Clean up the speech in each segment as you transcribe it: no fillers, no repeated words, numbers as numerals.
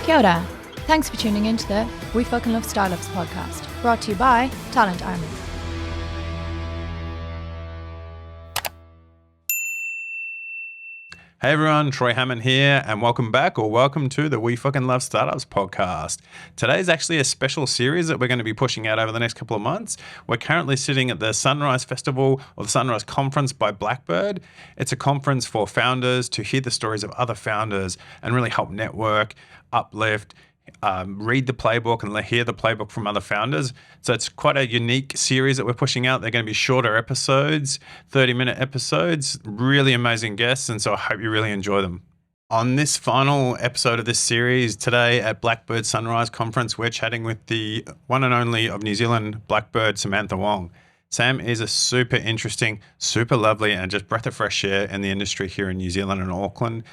Kia ora. Thanks for tuning in to the We Fucking Love Startups podcast, brought to you by Talent Army. Hey everyone, Troy Hammond here, and welcome back or welcome to the We Fucking Love Startups podcast. Today is actually a special series that we're going to be pushing out over the next couple of months. We're currently sitting at the Sunrise Festival or the Sunrise Conference by Blackbird. It's a conference for founders to hear the stories of other founders and really help network, uplift, read the playbook and hear the playbook from other founders. So it's quite a unique series that we're pushing out. They're going to be shorter episodes, 30-minute episodes, really amazing guests, and so I hope you really enjoy them. On this final episode of this series today at Blackbird Sunrise Conference, we're chatting with the one and only of New Zealand, Blackbird, Samantha Wong. Sam is a super interesting, super lovely, and just breath of fresh air in the industry here in New Zealand and Auckland.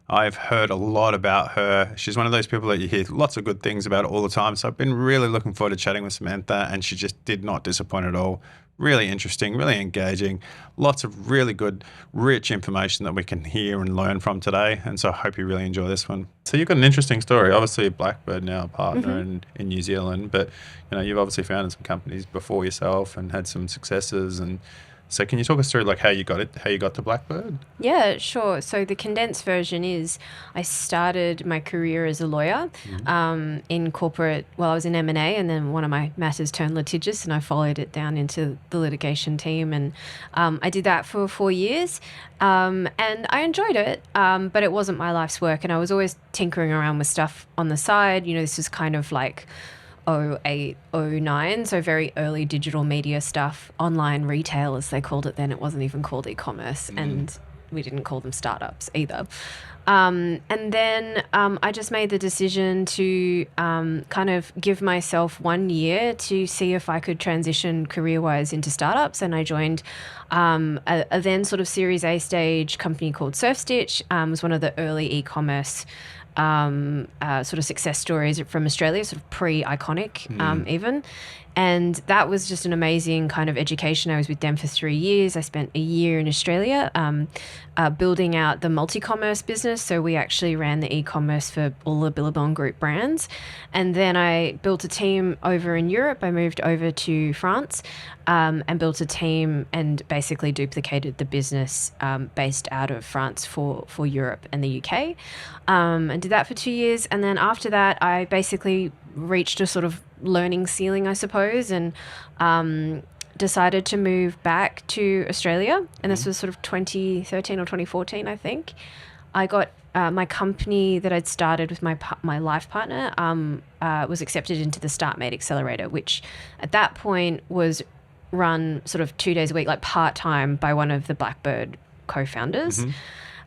I've heard a lot about her. She's one of those people that you hear lots of good things about all the time. So I've been really looking forward to chatting with Samantha, and she just did not disappoint at all. Really interesting, really engaging. Lots of really good, rich information that we can hear and learn from today. And so I hope you really enjoy this one. So you've got an interesting story. Obviously, Blackbird now a partner in New Zealand, but you've obviously founded some companies before yourself and had some successes. And so can you talk us through how you got to Blackbird? Yeah, sure. So the condensed version is I started my career as a lawyer in corporate. Well, I was in M&A, and then one of my matters turned litigious, and I followed it down into the litigation team. And I did that for 4 years, and I enjoyed it, but it wasn't my life's work. And I was always tinkering around with stuff on the side. This is kind of like 2008, 2009, so very early digital media stuff, online retail as they called it then. It wasn't even called e-commerce, and we didn't call them startups either. And then I just made the decision to kind of give myself 1 year to see if I could transition career-wise into startups, and I joined a then sort of Series A stage company called SurfStitch. Was one of the early e-commerce sort of success stories from Australia, sort of pre-Iconic even. And that was just an amazing kind of education. I was with them for 3 years. I spent a year in Australia building out the multi-commerce business. So we actually ran the e-commerce for all the Billabong Group brands. And then I built a team over in Europe. I moved over to France and built a team and basically duplicated the business based out of France for Europe and the UK, and did that for 2 years. And then after that, I basically reached a sort of learning ceiling, I suppose, and decided to move back to Australia. And this was sort of 2013 or 2014, I think. I got my company that I'd started with my life partner was accepted into the StartMate Accelerator, which at that point was run sort of 2 days a week, like part-time, by one of the Blackbird co-founders.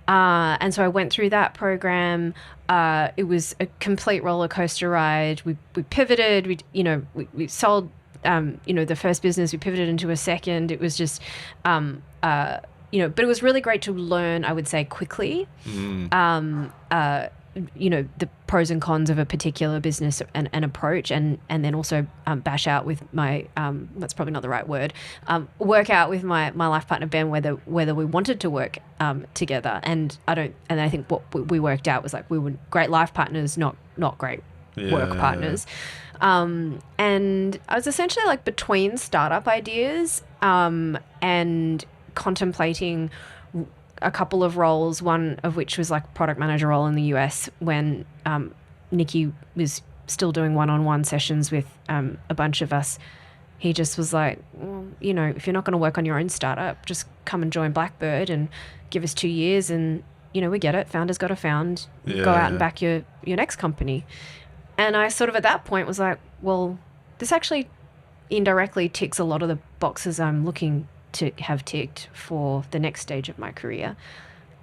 And so I went through that program. It was a complete roller coaster ride. We pivoted. We sold the first business. We pivoted into a second. It was just but it was really great to learn, I would say, quickly. The pros and cons of a particular business and approach, and then also bash out with my that's probably not the right word, work out with my life partner Ben whether we wanted to work together. And I think what we worked out was like we were great life partners, not great work partners. And I was essentially like between startup ideas and contemplating a couple of roles, one of which was like product manager role in the US when Nikki was still doing one-on-one sessions with a bunch of us. He just was like, well, if you're not going to work on your own startup, just come and join Blackbird and give us 2 years, and we get it. Founders got to found. Go out and back your next company. And I sort of at that point was like, well, this actually indirectly ticks a lot of the boxes I'm looking to have ticked for the next stage of my career.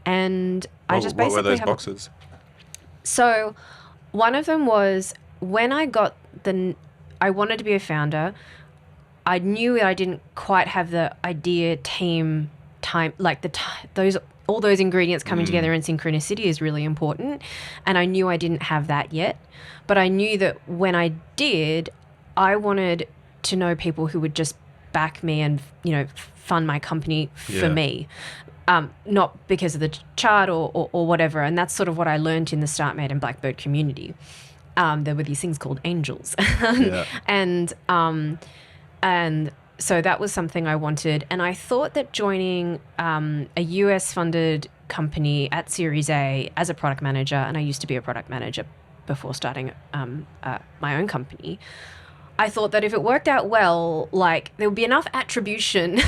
And I just basically what were those boxes? So one of them was when I got I wanted to be a founder. I knew I didn't quite have the idea, team, time, like all those ingredients coming together in synchronicity is really important. And I knew I didn't have that yet. But I knew that when I did, I wanted to know people who would just back me and, fund my company for me. Not because of the chart or whatever. And that's sort of what I learned in the StartMate and Blackbird community. there were these things called angels. Yeah. And so that was something I wanted. And I thought that joining a US-funded company at Series A as a product manager, and I used to be a product manager before starting my own company, I thought that if it worked out well, like there would be enough attribution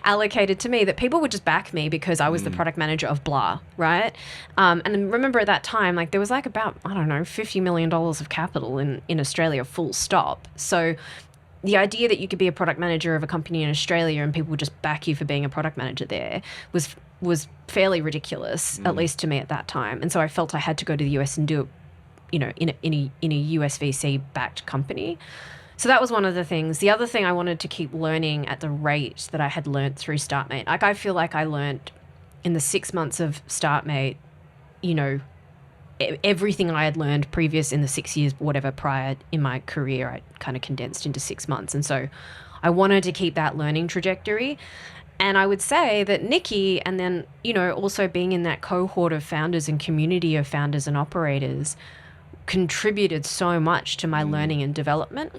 allocated to me that people would just back me because I was the product manager of blah, right? And remember at that time, like there was like about, I don't know, $50 million of capital in Australia, full stop. So the idea that you could be a product manager of a company in Australia and people would just back you for being a product manager there was fairly ridiculous, at least to me at that time. And so I felt I had to go to the US and do it, you know, in a US VC backed company. So that was one of the things. The other thing, I wanted to keep learning at the rate that I had learned through StartMate. Like I feel like I learned in the 6 months of StartMate, you know, everything I had learned previous in the 6 years, whatever, prior in my career, I kind of condensed into 6 months. And so I wanted to keep that learning trajectory. And I would say that Nikki, and then, you know, also being in that cohort of founders and community of founders and operators, contributed so much to my learning and development.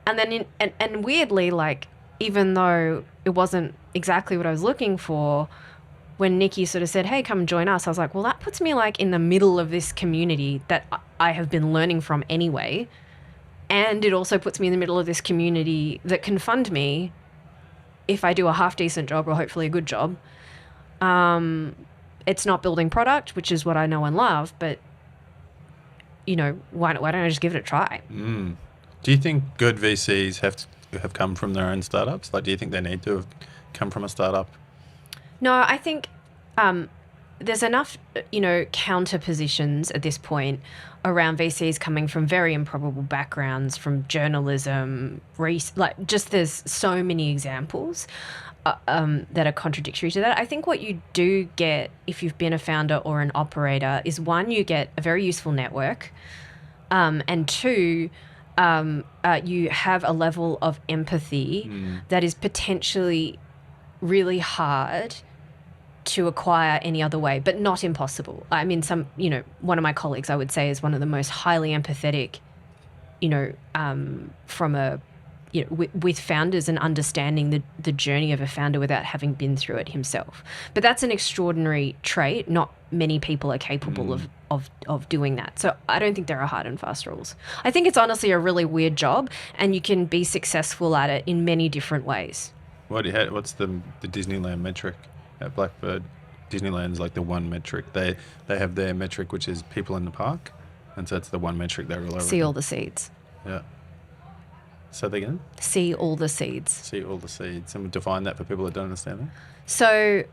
And then, and weirdly, like, even though it wasn't exactly what I was looking for, when Nikki sort of said, hey, come join us, I was like, well, that puts me like in the middle of this community that I have been learning from anyway. And it also puts me in the middle of this community that can fund me if I do a half decent job or hopefully a good job. It's not building product, which is what I know and love, but, you know, why don't I just give it a try? Do you think good VCs have come from their own startups? Like, do you think they need to have come from a startup? No, I think there's enough, you know, counter positions at this point around VCs coming from very improbable backgrounds, from journalism, like just there's so many examples that are contradictory to that. I think what you do get if you've been a founder or an operator is, one, you get a very useful network, and two, you have a level of empathy that is potentially really hard to acquire any other way, but not impossible. I mean, one of my colleagues, I would say, is one of the most highly empathetic, you know, from a, you know, with founders and understanding the journey of a founder without having been through it himself. But that's an extraordinary trait. Not many people are capable of doing that. So I don't think there are hard and fast rules. I think it's honestly a really weird job, and you can be successful at it in many different ways. What's the Disneyland metric at Blackbird? Disneyland's like the one metric. They have their metric, which is people in the park, and so it's the one metric they rely on. See all the seeds. Yeah. Say that again? See all the seeds. See all the seeds. And define that for people that don't understand that. So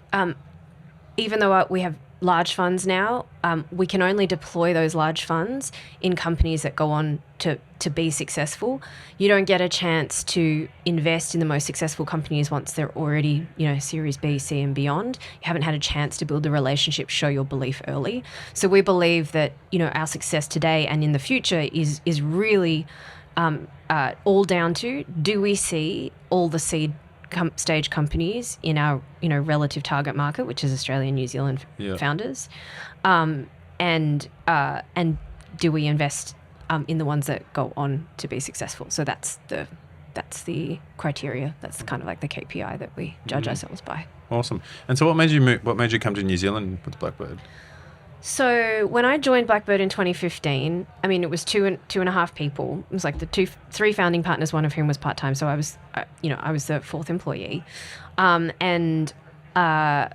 even though we have large funds now, we can only deploy those large funds in companies that go on to be successful. You don't get a chance to invest in the most successful companies once they're already, you know, Series B, C and beyond. You haven't had a chance to build the relationship, show your belief early. So we believe that, you know, our success today and in the future is really all down to, do we see all the seed stage companies in our, you know, relative target market, which is Australia and New Zealand founders, and do we invest in the ones that go on to be successful? So that's the criteria. That's kind of like the KPI that we judge ourselves by. Awesome. And so what made you come to New Zealand with Blackbird? So when I joined Blackbird in 2015, I mean, it was two and a half people. It was like three founding partners, one of whom was part-time. So I was, I was the fourth employee. And I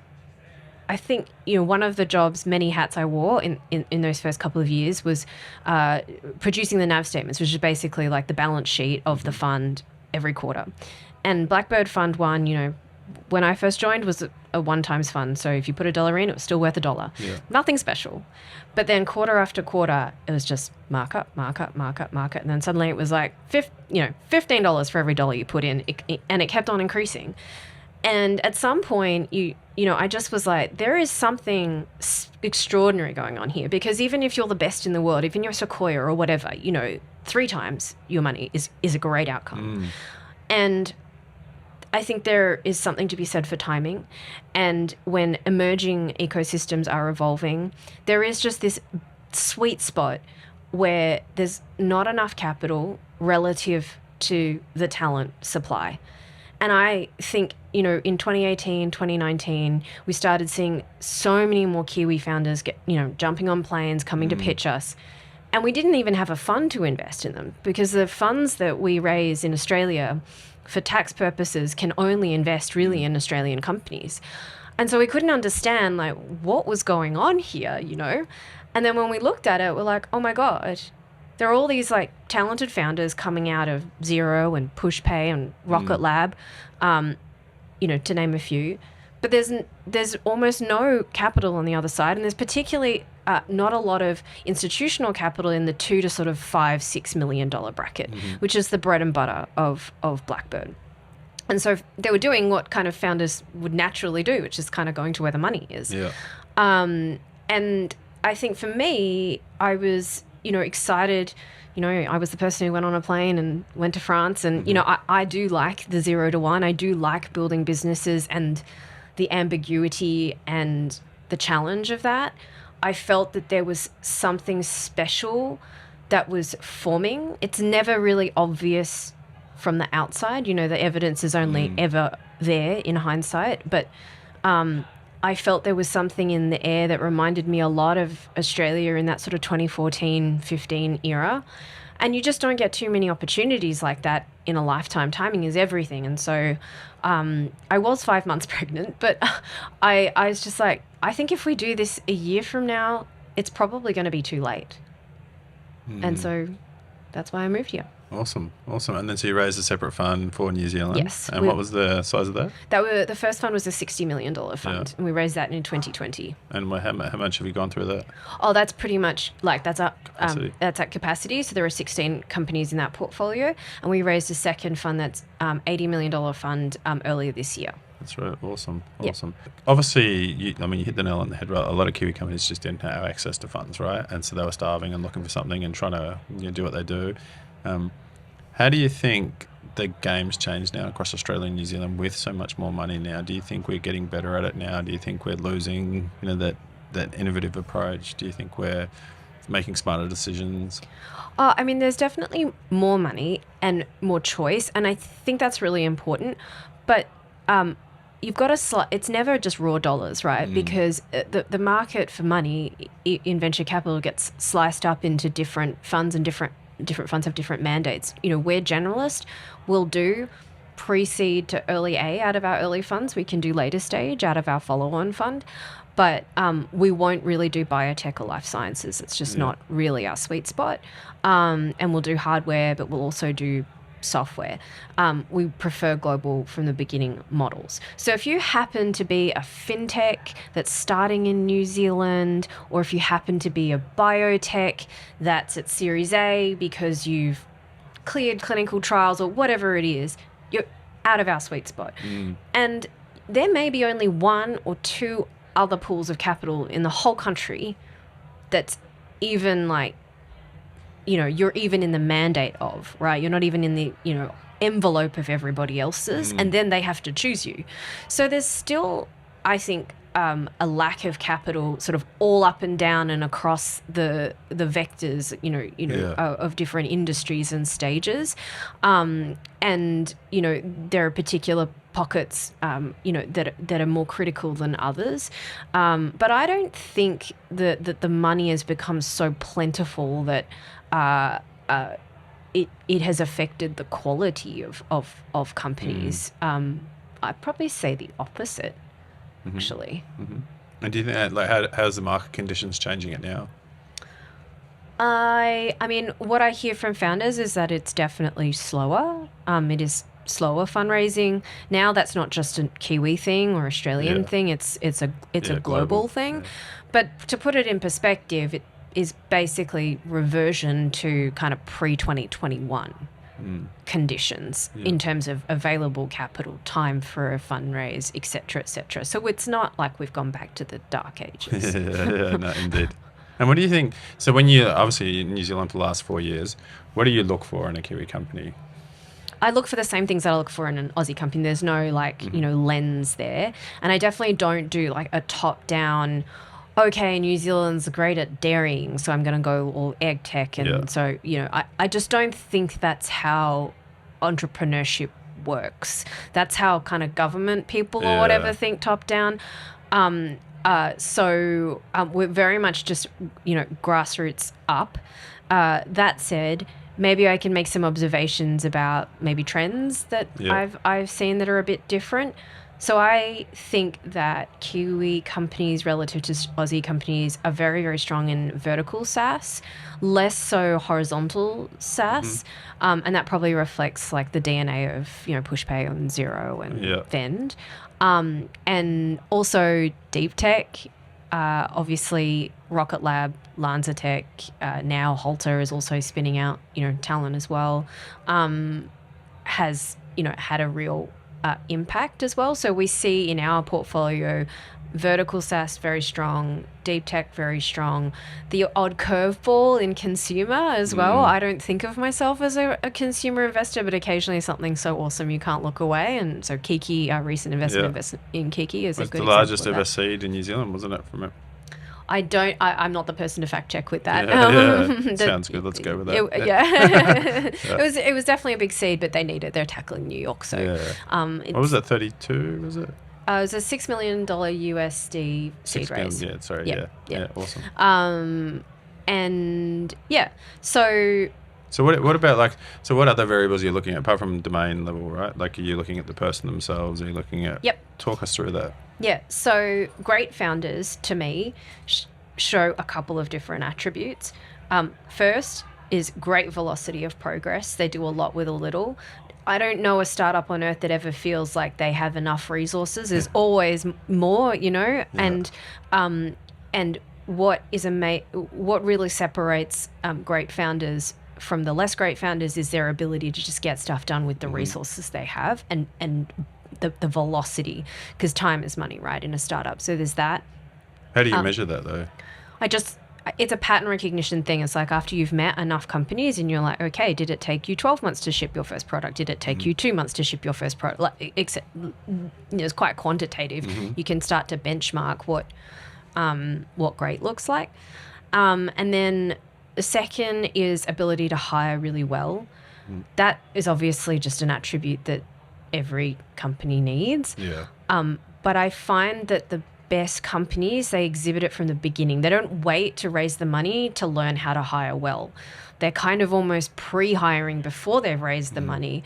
think, you know, one of the jobs, many hats I wore in those first couple of years was producing the NAV statements, which is basically like the balance sheet of the fund every quarter. And Blackbird Fund 1, you know, when I first joined, was a one-times fund. So if you put $1 in, it was still worth $1. Yeah. Nothing special. But then quarter after quarter, it was just markup. And then suddenly it was like $15 for every dollar you put in. And it kept on increasing. And at some point, I just was like, there is something extraordinary going on here. Because even if you're the best in the world, even you're Sequoia or whatever, 3 times your money is a great outcome. And I think there is something to be said for timing. And when emerging ecosystems are evolving, there is just this sweet spot where there's not enough capital relative to the talent supply. And I think, in 2018, 2019, we started seeing so many more Kiwi founders get, jumping on planes, coming to pitch us. And we didn't even have a fund to invest in them, because the funds that we raise in Australia for tax purposes can only invest really in Australian companies. And so we couldn't understand what was going on here, And then when we looked at it, we're like, oh my God, there are all these talented founders coming out of Xero and Pushpay and Rocket Lab, to name a few. But there's almost no capital on the other side, and there's particularly not a lot of institutional capital in the $2 to sort of $5-6 million bracket, which is the bread and butter of Blackbird. And so they were doing what kind of founders would naturally do, which is kind of going to where the money is. Yeah. And I think for me, I was excited. I was the person who went on a plane and went to France, and I do like the 0 to 1. I do like building businesses and the ambiguity and the challenge of that. I felt that there was something special that was forming. It's never really obvious from the outside. The evidence is only ever there in hindsight. But I felt there was something in the air that reminded me a lot of Australia in that sort of 2014-15 era. And you just don't get too many opportunities like that in a lifetime. Timing is everything. And so I was 5 months pregnant, but I was just like, I think if we do this a year from now, it's probably going to be too late. And so that's why I moved here. Awesome. And then so you raised a separate fund for New Zealand. Yes. And what was the size of that? The first fund was a $60 million fund, and we raised that in 2020. And how much have you gone through that? Oh, that's pretty much that's capacity. That's at capacity. So there are 16 companies in that portfolio, and we raised a second fund that's $80 million fund earlier this year. That's right. Awesome. Yep. Obviously, you hit the nail on the head. Right? A lot of Kiwi companies just didn't have access to funds, right? And so they were starving and looking for something and trying to do what they do. How do you think the game's changed now across Australia and New Zealand with so much more money now? Do you think we're getting better at it now? Do you think we're losing, that innovative approach? Do you think we're making smarter decisions? There's definitely more money and more choice, and I think that's really important. But you've got to it's never just raw dollars, right? Because the market for money in venture capital gets sliced up into different funds, and different funds have different mandates. We're generalist. We'll do pre-seed to early A out of our early funds. We can do later stage out of our follow-on fund. But we won't really do biotech or life sciences. It's just not really our sweet spot. And we'll do hardware, but we'll also do software. We prefer global from the beginning models. So if you happen to be a fintech that's starting in New Zealand, or if you happen to be a biotech that's at Series A because you've cleared clinical trials or whatever it is, you're out of our sweet spot. And there may be only one or two other pools of capital in the whole country that's even you're even in the mandate of, right? You're not even in the, envelope of everybody else's, and then they have to choose you. So there's still, I think, a lack of capital sort of all up and down and across the vectors, of different industries and stages. And, there are particular pockets, that are more critical than others. But I don't think that the money has become so plentiful that it has affected the quality of companies. I'd probably say the opposite, actually. And do you think how's the market conditions changing it now? I mean, what I hear from founders is that it's definitely slower. It is slower fundraising now. That's not just a Kiwi thing or Australian thing. It's a global thing. Yeah. But to put it in perspective, it is basically reversion to kind of pre-2021 conditions in terms of available capital, time for a fundraise, et cetera, et cetera. So it's not like we've gone back to the dark ages. No, indeed. And what do you think? So when you're obviously in New Zealand for the last 4 years, what do you look for in a Kiwi company? I look for the same things that I look for in an Aussie company. There's no lens there. And I definitely don't do a top-down, okay, New Zealand's great at dairying, so I'm going to go all egg tech. And so, I just don't think that's how entrepreneurship works. That's how kind of government people or whatever think top down. So we're very much just, grassroots up. That said, maybe I can make some observations about maybe trends that I've seen that are a bit different. So I think that Kiwi companies relative to Aussie companies are very, very strong in vertical SaaS, less so horizontal SaaS. And that probably reflects like the DNA of, PushPay and Xero and Vend. And also deep tech, obviously Rocket Lab, LanzaTech, now Halter is also spinning out, talent as well, has, had a real impact as well. So we see in our portfolio vertical SaaS very strong, deep tech very strong, the odd curveball in consumer as well. I don't think of myself as a consumer investor, but occasionally something so awesome you can't look away. And so Kiki, our recent investment in Kiki is a good example. It was the largest ever seed in New Zealand, wasn't it, from it? I'm not the person to fact check with that. Sounds good. Let's go with that. It was definitely a big seed, but they need it. They're tackling New York. So, what was it? 32? Was it? It was a $6 million USD seed raise. Yeah, awesome. And so. So what about so what other variables are you looking at apart from domain level, right? Like, are you looking at the person themselves? Are you looking at? Talk us through that. Yeah. So great founders to me show a couple of different attributes. First is great velocity of progress. They do a lot with a little. I don't know a startup on earth that ever feels like they have enough resources. There's always more, and what really separates great founders from the less great founders is their ability to just get stuff done with the resources they have and the velocity, because time is money, right, in a startup. So there's that. How do you measure that though? It's a pattern recognition thing. It's like after you've met enough companies and you're like, okay, did it take you 12 months to ship your first product? Did it take you 2 months to ship your first product? It's quite quantitative. You can start to benchmark what great looks like. And then the second is ability to hire really well. That is obviously just an attribute that every company needs. But I find that the best companies, they exhibit it from the beginning. They don't wait to raise the money to learn how to hire well. They're kind of almost pre-hiring before they've raised the money.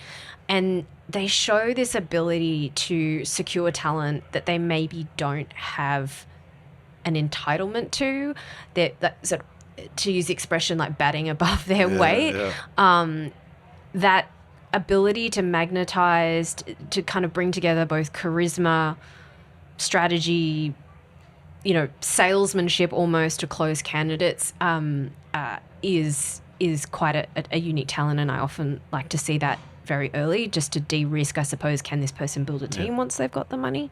And they show this ability to secure talent that they maybe don't have an entitlement to. That sort of, to use the expression, like batting above their weight. That ability to magnetize, to kind of bring together both charisma, strategy, salesmanship almost to close candidates, is quite a unique talent. And I often like to see that very early, just to de-risk, I suppose, can this person build a team once they've got the money?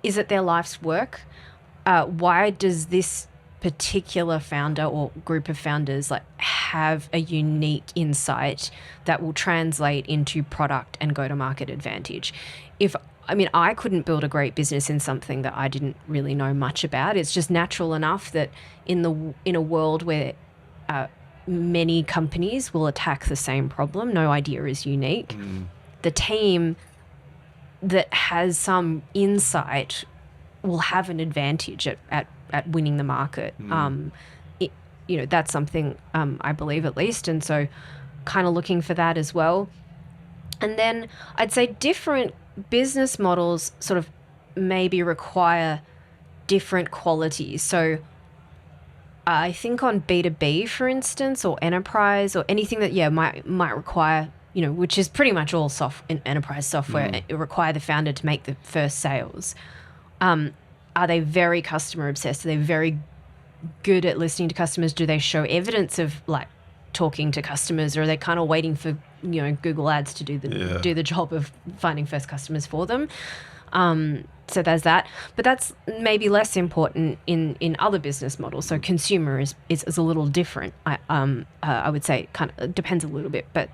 Is it their life's work? Why does this particular founder or group of founders have a unique insight that will translate into product and go-to-market advantage? I couldn't build a great business in something that I didn't really know much about. It's just natural enough that in a world where many companies will attack the same problem, no idea is unique. The team that has some insight will have an advantage at winning the market. That's something I believe, at least, and so kind of looking for that as well. And then I'd say different business models sort of maybe require different qualities. So I think on B2B, for instance, or enterprise, or anything that might require, which is pretty much all enterprise software, it require the founder to make the first sales. Are they very customer obsessed? Are they very good at listening to customers? Do they show evidence of talking to customers, or are they kind of waiting for Google Ads to do the job of finding first customers for them? So there's that, but that's maybe less important in other business models. So consumer is a little different. I would say kind of depends a little bit, but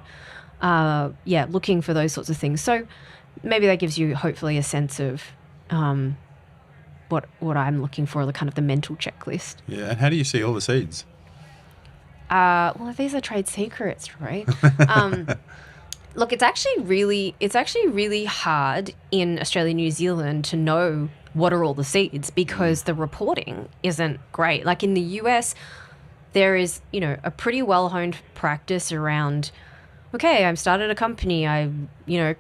looking for those sorts of things. So maybe that gives you hopefully a sense of what I'm looking for, the kind of the mental checklist. Yeah. And how do you see all the seeds? Well, these are trade secrets, right? Look, it's actually really hard in Australia and New Zealand to know what are all the seeds because the reporting isn't great. Like in the US, there is, a pretty well-honed practice around, okay, I've started a company, I,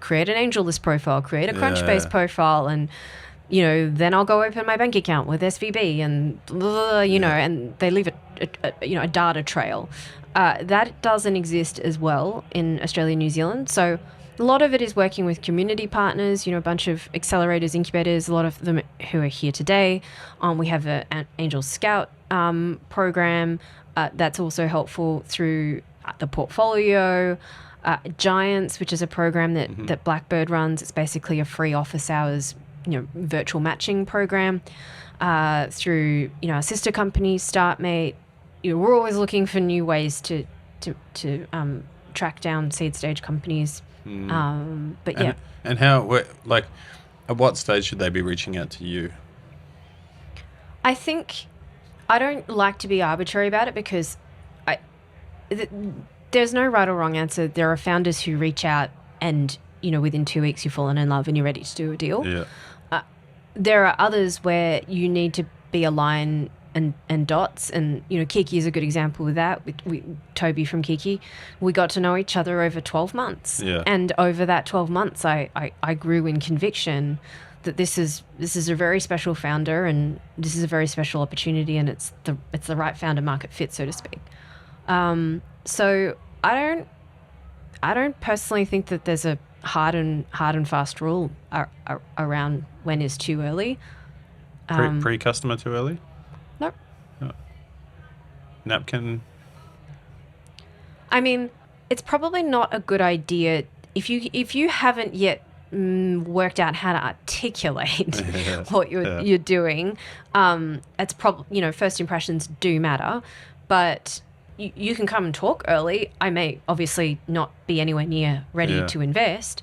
create an AngelList profile, create a Crunchbase profile, and, then I'll go open my bank account with SVB and, and they leave a data trail. That doesn't exist as well in Australia and New Zealand. So a lot of it is working with community partners, a bunch of accelerators, incubators, a lot of them who are here today. We have an Angel Scout program that's also helpful through the portfolio. Giants, which is a program that Blackbird runs. It's basically a free office hours, virtual matching program through, our sister company, StartMate. We're always looking for new ways to track down seed stage companies. But yeah. And how, like, at what stage should they be reaching out to you? I think I don't like to be arbitrary about it because there's no right or wrong answer. There are founders who reach out and, within 2 weeks you've fallen in love and you're ready to do a deal. Yeah. There are others where you need to be a line and dots. And, Kiki is a good example of that. Toby from Kiki, we got to know each other over 12 months. Yeah. And over that 12 months, I grew in conviction that this is a very special founder and this is a very special opportunity and it's the right founder market fit, so to speak. So I don't personally think that there's a hard and fast rule around when is too early. Pre-customer too early? Nope. No. Napkin? I mean, it's probably not a good idea if you haven't yet worked out how to articulate what you're doing. It's probably, first impressions do matter, but you can come and talk early. I may obviously not be anywhere near ready to invest.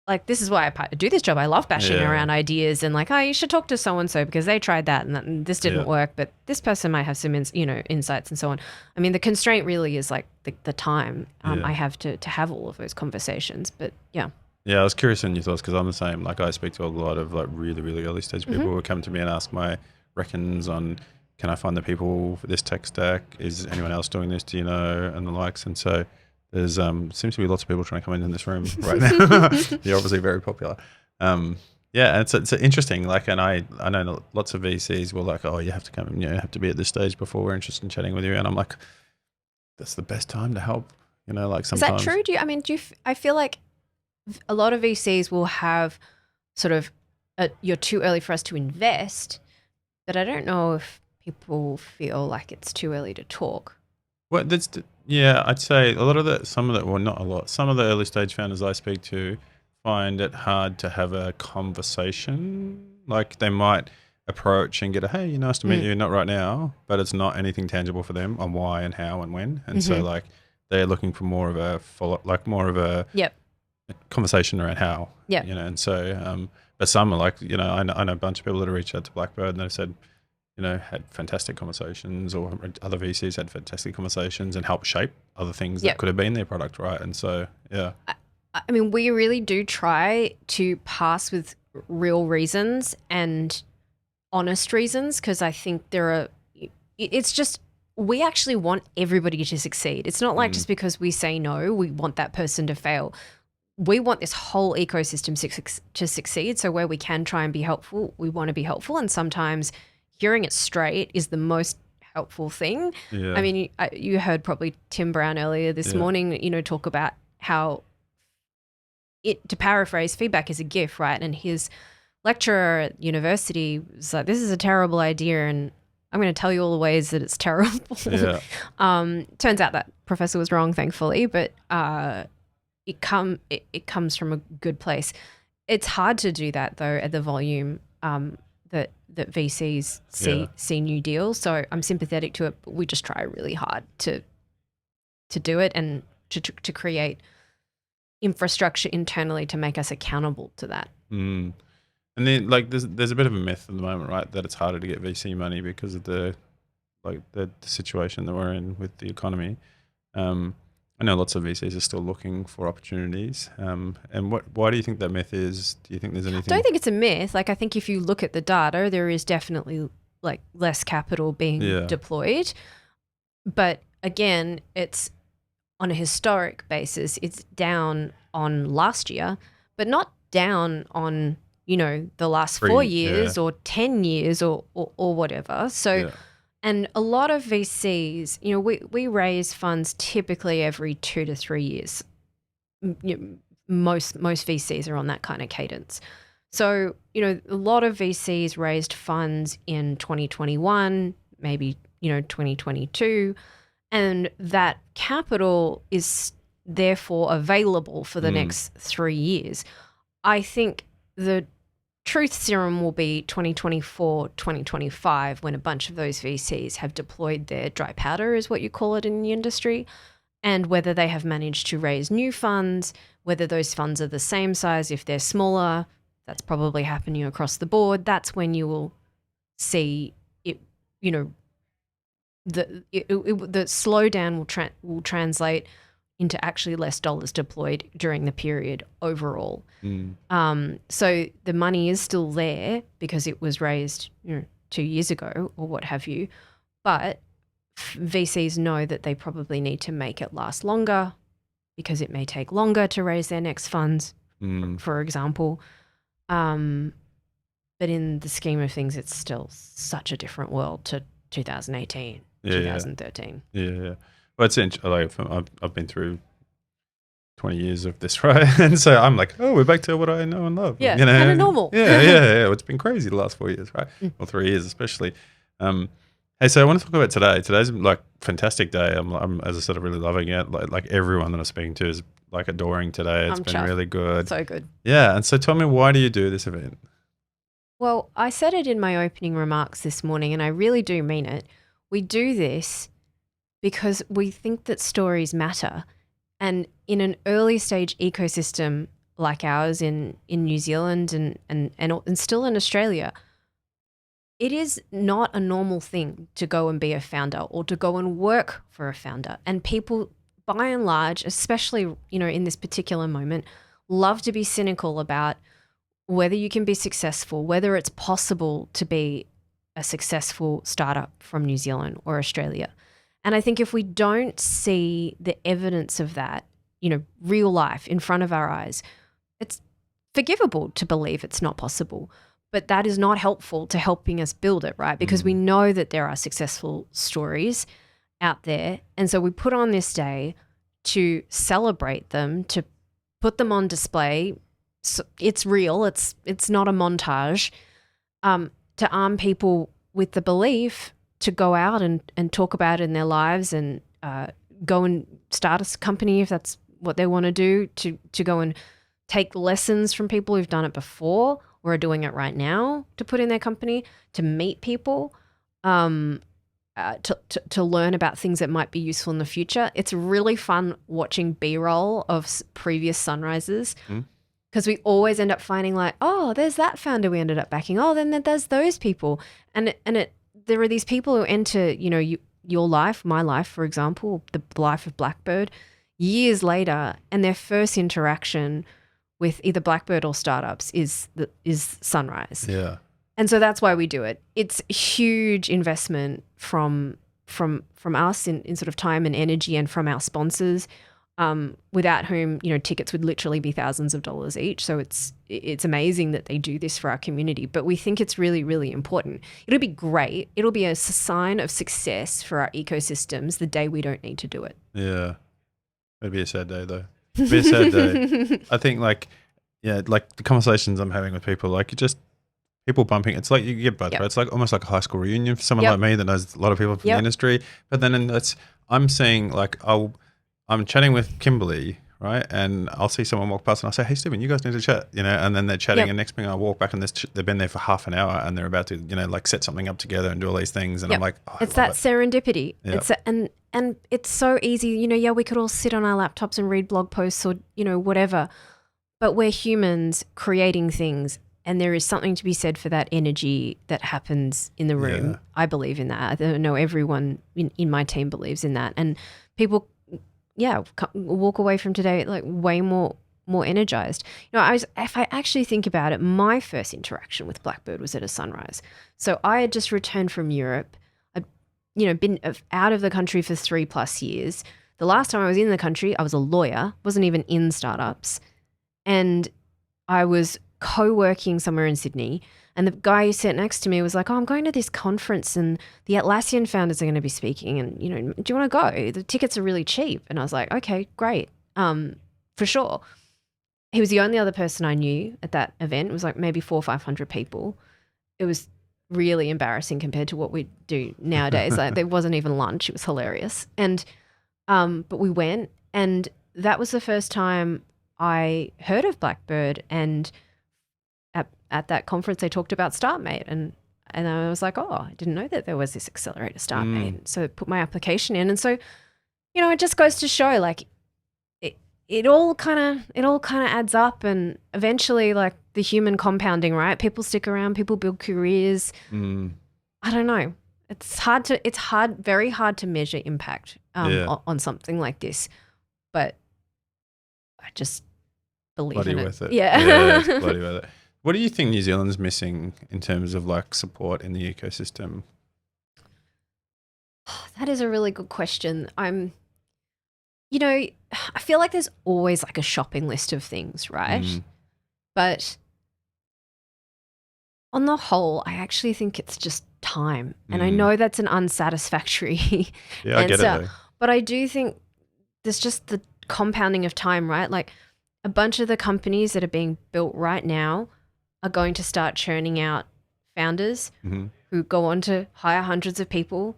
Like, this is why I do this job. I love bashing around ideas and like, oh, you should talk to so-and-so because they tried that and this didn't work, but this person might have some insights and so on. I mean, the constraint really is like the time I have to have all of those conversations, but yeah. Yeah, I was curious in your thoughts because I'm the same. Like, I speak to a lot of like really, really early stage people who come to me and ask my reckons on, can I find the people for this tech stack? Is anyone else doing this? Do you know? And the likes. And so there's seems to be lots of people trying to come in this room right now. You're obviously very popular. Yeah, and it's interesting. Like, and I know lots of VCs will like, oh, you have to come, you have to be at this stage before we're interested in chatting with you. And I'm like, that's the best time to help. Like sometimes. Is that true? I feel like a lot of VCs will have sort of you're too early for us to invest, but I don't know if people feel like it's too early to talk. Well, I'd say some of the early stage founders I speak to find it hard to have a conversation. Like, they might approach and get hey, nice to meet you, not right now, but it's not anything tangible for them on why and how and when. And so like they're looking for more of a conversation around how, and so, but some are like, I know a bunch of people that have reached out to Blackbird and they've said, had fantastic conversations, or other VCs had fantastic conversations and helped shape other things that could have been their product, right? And so, yeah. I mean, we really do try to pass with real reasons and honest reasons, because I think we actually want everybody to succeed. It's not like just because we say no, we want that person to fail. We want this whole ecosystem to succeed. So where we can try and be helpful, we want to be helpful. And sometimes hearing it straight is the most helpful thing. Yeah. I mean, you heard probably Tim Brown earlier this morning, talk about how to paraphrase, feedback is a gift, right? And his lecturer at university was like, this is a terrible idea and I'm going to tell you all the ways that it's terrible. Yeah. Turns out that professor was wrong, thankfully, but it comes from a good place. It's hard to do that though at the volume that VCs see new deals. So I'm sympathetic to it, but we just try really hard to do it and to create infrastructure internally to make us accountable to that. And then like there's a bit of a myth at the moment, right, that it's harder to get VC money because of the situation that we're in with the economy. I know lots of VCs are still looking for opportunities. And why do you think that myth is? Do you think there's anything? I don't think it's a myth. Like, I think if you look at the data, there is definitely like less capital being deployed. But again, it's on a historic basis, it's down on last year, but not down on, the last 4 years or 10 years or whatever. So, and a lot of VCs, we raise funds typically every 2 to 3 years. Most VCs are on that kind of cadence. So, a lot of VCs raised funds in 2021, maybe, 2022, and that capital is therefore available for the next 3 years. I think the truth serum will be 2024, 2025, when a bunch of those VCs have deployed their dry powder, is what you call it in the industry, and whether they have managed to raise new funds, whether those funds are the same size. If they're smaller, that's probably happening across the board. That's when you will see it, the slowdown will translate into actually less dollars deployed during the period overall. So the money is still there because it was raised 2 years ago or what have you, but VCs know that they probably need to make it last longer because it may take longer to raise their next funds, for example. But in the scheme of things, it's still such a different world to 2018, 2013. Yeah. Well, it's interesting. Like, I've been through 20 years of this, right? And so I'm like, oh, we're back to what I know and love. Yeah, kind of normal. Yeah. It's been crazy the last 4 years, right? Or 3 years especially. Hey, so I want to talk about today. Today's like fantastic day. I'm as I said, I'm really loving it. Like everyone that I'm speaking to is like adoring today. It's been really good. So good. Yeah. And so tell me, why do you do this event? Well, I said it in my opening remarks this morning, and I really do mean it. We do this because we think that stories matter. And in an early stage ecosystem like ours in New Zealand and still in Australia, it is not a normal thing to go and be a founder or to go and work for a founder. And people, by and large, especially, in this particular moment, love to be cynical about whether you can be successful, whether it's possible to be a successful startup from New Zealand or Australia. And I think if we don't see the evidence of that, real life in front of our eyes, it's forgivable to believe it's not possible. But that is not helpful to helping us build it, right? Because we know that there are successful stories out there. And so we put on this day to celebrate them, to put them on display. So it's real. It's not a montage. To arm people with the belief to go out and talk about it in their lives and go and start a company if that's what they want to do, to go and take lessons from people who've done it before or are doing it right now to put in their company, to meet people, to learn about things that might be useful in the future. It's really fun watching B-roll of previous sunrises because we always end up finding like, oh, there's that founder we ended up backing. Oh, then there's those people. And there are these people who enter, your life, my life, for example, the life of Blackbird, years later, and their first interaction with either Blackbird or startups is Sunrise. Yeah. And so that's why we do it. It's a huge investment from us in sort of time and energy, and from our sponsors, without whom, tickets would literally be thousands of dollars each. So it's amazing that they do this for our community, but we think it's really, really important. It'll be great. It'll be a sign of success for our ecosystems the day we don't need to do it. Yeah. It'd be a sad day though. It'd be a sad day. I think like the conversations I'm having with people, like people bumping, it's like you get both, right? It's like almost like a high school reunion for someone like me that knows a lot of people from the industry. But then I'm seeing like I'm chatting with Kimberly, right? And I'll see someone walk past and I'll say, hey, Stephen, you guys need to chat, and then they're chatting and next thing I walk back and they've been there for half an hour and they're about to, like set something up together and do all these things. And I'm like, oh, it's that serendipity. And it's so easy, we could all sit on our laptops and read blog posts or, whatever, but we're humans creating things And there is something to be said for that energy that happens in the room. Yeah. I believe in that. I know everyone in my team believes in that. And people, walk away from today like way more energized. If I actually think about it, my first interaction with Blackbird was at a sunrise. So I had just returned from Europe. I'd, been out of the country for 3+ years. The last time I was in the country, I was a lawyer, wasn't even in startups. And I was co-working somewhere in Sydney, and the guy who sat next to me was like, I'm going to this conference and the Atlassian founders are going to be speaking, and do you want to go? The tickets are really cheap. And I was like, okay, great, for sure. He was the only other person I knew at that event. It was like maybe 400 or 500 people. It was really embarrassing compared to what we do nowadays. Like, there wasn't even lunch. It was hilarious. And but we went, and that was the first time I heard of Blackbird. And at that conference, they talked about StartMate, and I was like, I didn't know that there was this accelerator StartMate. So I put my application in, and so it just goes to show, like, it all kind of adds up, and eventually, like, the human compounding, right? People stick around, people build careers. I don't know. It's very hard to measure impact on something like this, but I just believe bloody in it. worth it. Yeah, it's bloody worth it. What do you think New Zealand's missing in terms of like support in the ecosystem? That is a really good question. I feel like there's always like a shopping list of things, right? But on the whole, I actually think it's just time. And I know that's an unsatisfactory I get it though. But I do think there's just the compounding of time, right? Like, a bunch of the companies that are being built right now are going to start churning out founders who go on to hire hundreds of people.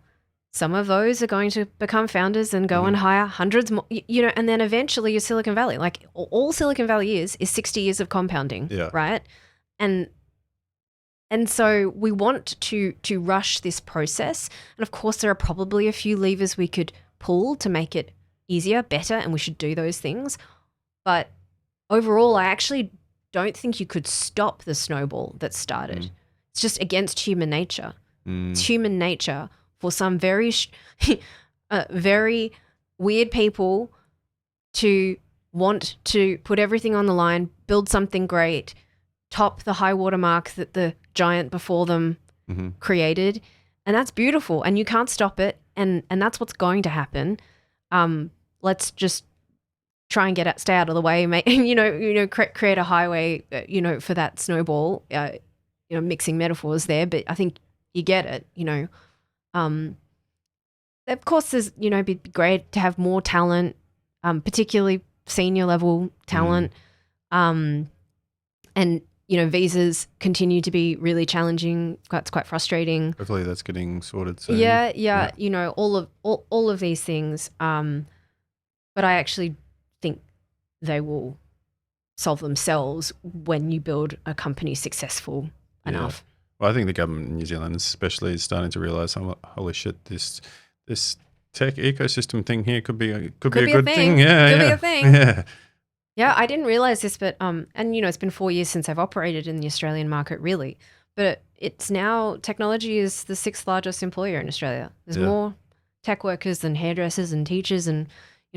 Some of those are going to become founders and go and hire hundreds more, and then eventually your Silicon Valley, like all Silicon Valley is 60 years of compounding, right? And so we want to rush this process. And of course, there are probably a few levers we could pull to make it easier, better, and we should do those things. But overall, I actually don't think you could stop the snowball that started. It's just against human nature. It's human nature for some very, very weird people to want to put everything on the line, build something great, top the high watermark that the giant before them created. And that's beautiful, and you can't stop it. And that's what's going to happen. Let's just try and stay out of the way, create a highway, for that snowball, mixing metaphors there, but I think you get it, Of course, there's, it'd be great to have more talent, particularly senior level talent. And, visas continue to be really challenging. It's quite frustrating. Hopefully that's getting sorted soon. Yeah. All of these things. But I actually think they will solve themselves when you build a company successful enough. Well, I think the government in New Zealand especially is starting to realise, holy shit, this tech ecosystem thing here could be a good thing. Yeah, could be a thing. Yeah. Yeah, I didn't realise this, but it's been 4 years since I've operated in the Australian market, really. But it's now, technology is the 6th largest employer in Australia. There's more tech workers than hairdressers and teachers and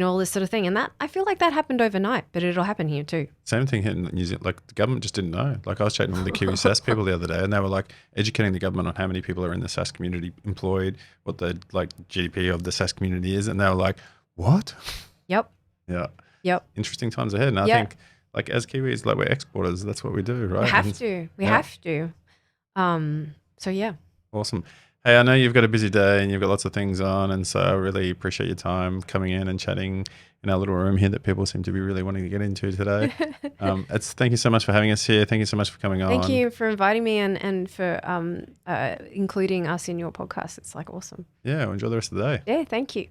all this sort of thing. And that, I feel like that happened overnight, but it'll happen here too. Same thing here in New Zealand. Like, the government just didn't know. Like, I was chatting with the Kiwi SaaS people the other day, and they were like educating the government on how many people are in the SaaS community employed, what the like GDP of the SaaS community is, and they were like, "What?" Yep. Yeah. Yep. Interesting times ahead. And I think, like, as Kiwis, like, we're exporters. That's what we do, right? We have to. We have to. So yeah. Awesome. Hey, I know you've got a busy day and you've got lots of things on, and so I really appreciate your time coming in and chatting in our little room here that people seem to be really wanting to get into today. Thank you so much for having us here. Thank you so much for coming on. Thank you for inviting me and for including us in your podcast. It's like awesome. Yeah, well, enjoy the rest of the day. Yeah, thank you.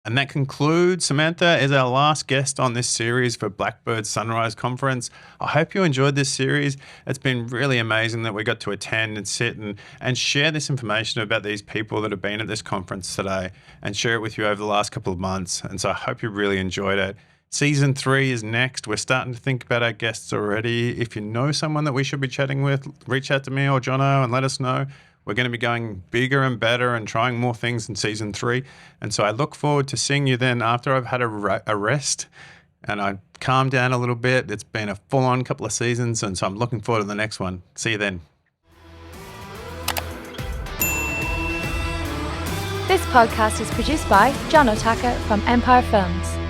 And that concludes. Samantha is our last guest on this series for Blackbird Sunrise Conference. I hope you enjoyed this series. It's been really amazing that we got to attend and sit and share this information about these people that have been at this conference today and share it with you over the last couple of months. And so I hope you really enjoyed it. Season 3 is next. We're starting to think about our guests already. If you know someone that we should be chatting with, reach out to me or Jono and let us know. We're going to be going bigger and better and trying more things in Season 3. And so I look forward to seeing you then after I've had a rest and I calmed down a little bit. It's been a full-on couple of seasons, and so I'm looking forward to the next one. See you then. This podcast is produced by John Otaka from Empire Films.